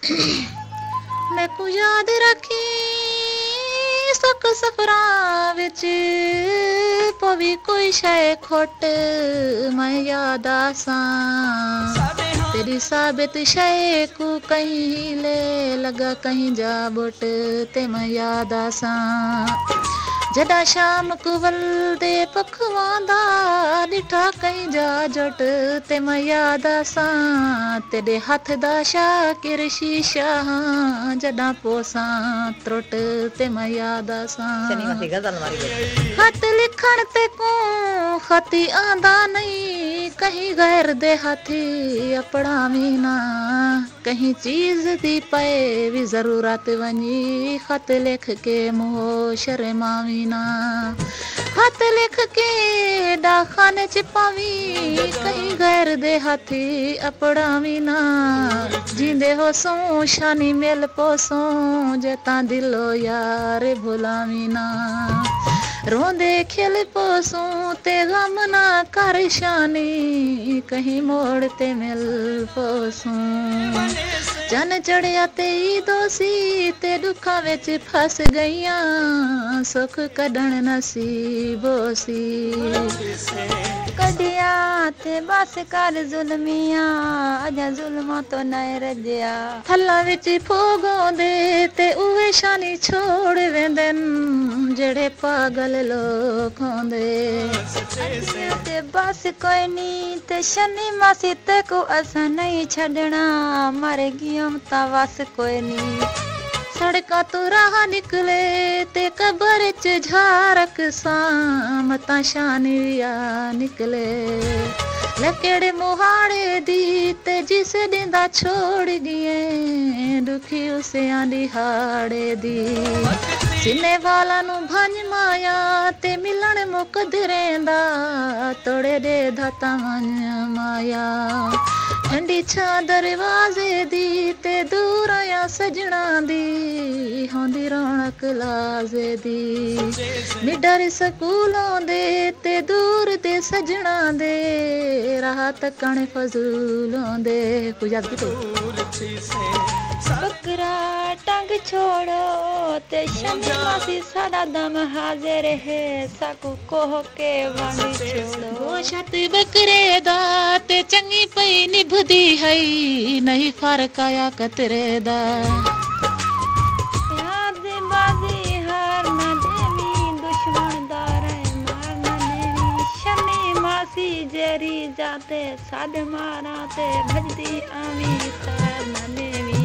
मैकू याद रखी सुख सफरां विच पवी कोई शय खोट मैं याद आसां तेरी साबित शय को कहीं ले लगा कहीं जा बुट ते मैं याद आसां जदा शाम को वलदे पखवांदा डिठा कहीं जा जट ते मैं याद आसां तेरे हथ दा शाकिर शीशा जदा पोसां त्रुट ते मैं याद आसां खत लिखण ते को खती आंदा नहीं कहीं गैर दे हाथी अपड़ावी ना कहीं चीज दी पए भी जरूरत वनी खत लिख के मुंह शर्मावी ना खत लिख के डाखाने च पावी कहीं गैर दे हाथी अपड़ावी ना जिंदे हो सो शानी मिल पोसो जता दिलो यार भुलावी ना रोंदे खिल पोसो ते गम ना कर शानी कहीं मोड़ ते मिल पोसो चन चढ़िया ते दोसी ते दुखा विच फस गईयां सुख कढण नसीबोसी कढिया ते बस कर जुल्मिया अजा जुल्मा तो नए रजिया थल्ला विच फोगोंदे ते उहे शानी छोड़ वेंदन जेड़े पागल लोग होंदे ते बस कोई नी ते शनी मासी ते को असा नहीं छड़ना मर गियम ता बस कोई नी सड़का तो राह निकले ते कबर च झारक साम ता शानिया निकले लकेड़े मुहाड़े दी ते जिस दिंदा छोड़ दिए दुखी उसे आंदी हाड़े दी सीने वाला नु भंज माया ते मिलन मुकदरेंदा तोड़े दे धाता मन माया ठंडी छा दरवाजे दी ते दूर आया सजना दी होंदी रौनक लाजे दी निडर स्कूलों दे ते दूर दे सजना दे राहत कण फजूलों दे गुजराती तो बकरा टंग छोड़ो ते शमी मासी सादा दम हाजिर है साकू कोह के वांडी छोड़ो वो छत बकरे दा ते चंगी पई निभदी है नहीं फर्क आया कतरे दा याद बाजी हार ना देवी दुश्मन दारे मार ना देवी शमी मासी जेरी जाते साध मारा ते भजदी आवी सर ना देवी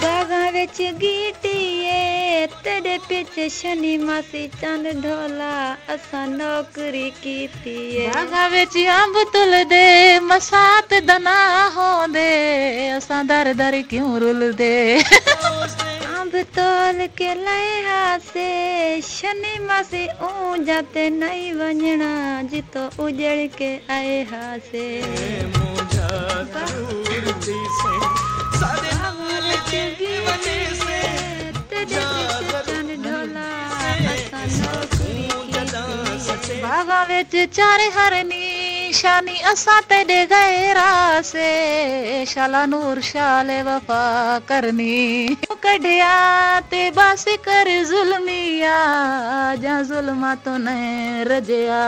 बागा विच गीटिए तेरे पिछे शनि मासी चंद ढोला असा नौकरी कीती बागा विच अंब तुल दे मसात दना होंदे असा दर दर क्यों रुल दे अंब तोल के लए हासे शनि मासी ऊ जाते नहीं वंजना जितो उजड़ के आए हासे बागा विच चार हरनी शानी असा तेरे गए रासे शाला नूर शाले वफा करनी कढ़िया ते बस कर जुल्मिया जा जुल्मा तो ने रजिया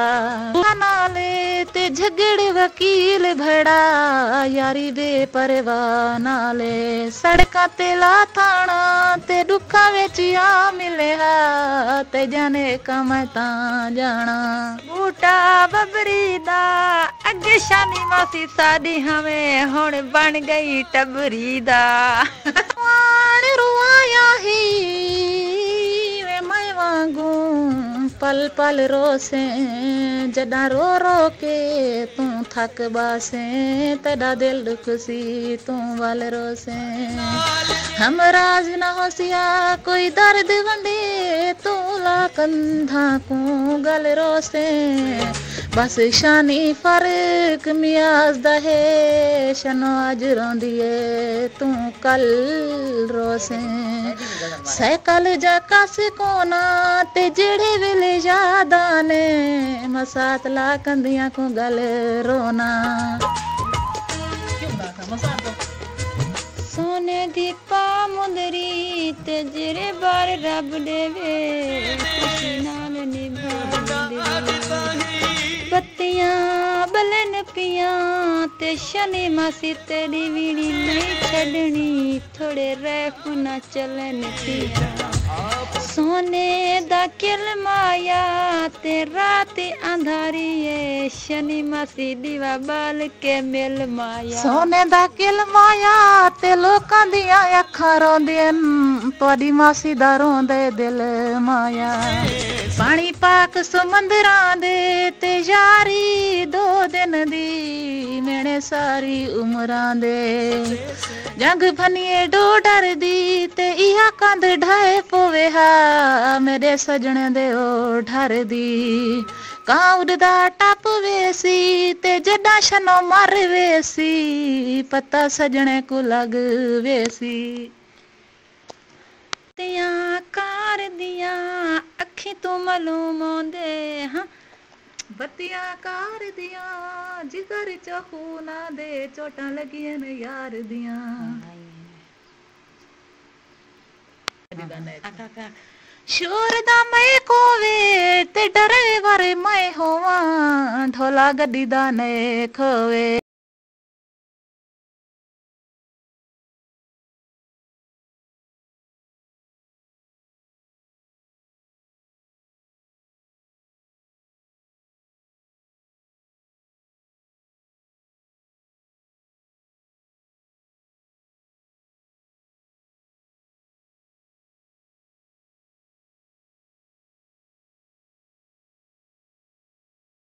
नाले ते झगड़ वकील भड़ा यारी बेपरवाह नाले सड़का ते ला थाना ते दुखा विच आ मिलिया ते जाने कमता जाना बूटा बबरी दा अगे शानी मासी साडी हमें हुण बन गई टबरी दा रुआया ही वे मैं वांगू पल पल रोसे जदा रो रो के तू थक बासे तेरा दिल दुख सी तू वाल रोसे हम राज न होसिया कोई दर्द वंडे तू ला कंधा को गल रोसे बस शानी फर्क मियाज दहे शनो अज रोंदिए तू कल रोसे सैकल जा कस कोना ते जेड़े वेले याद आने मसात ला कंदियां को गल रोना सोने दी पा मुंदरी ते जेरे बार रब देवे खुशी नाल निभा दे बत्तियां बलन पियां ते शनि मासी तेरी वीणी नहीं छड़नी थोड़े रैफ ना चलन पिया सोने दा किल माया ते रात अंधारी है शनि मासी दीवा बाल के मिल माया सोने दा किल माया ते लोकां दियां अखां रोंदियां तुहाडी मासी दा रोंदे दिल माया पानी पाक समंदरां दे ते यारी 2 दिन दी मेरे सारी उमरां दे जंग फनिए डो डर दी ते इहा कंध ढाए पवे हा मेरे सजने दे ओ ढर दी कां उड़दा टप वेसी ते जड्डा शनो मर वेसी पता सजने को लग वेसी तियां कार दियां अखी तो मालूम आंदे हां बत्तियां कार दियां जिगर च खूना दे चोटां लगियां ने यार दियां शोर दा मैं कोवे ते डरे वारे मैं होवां ढोला गड्डी दा ने खोवे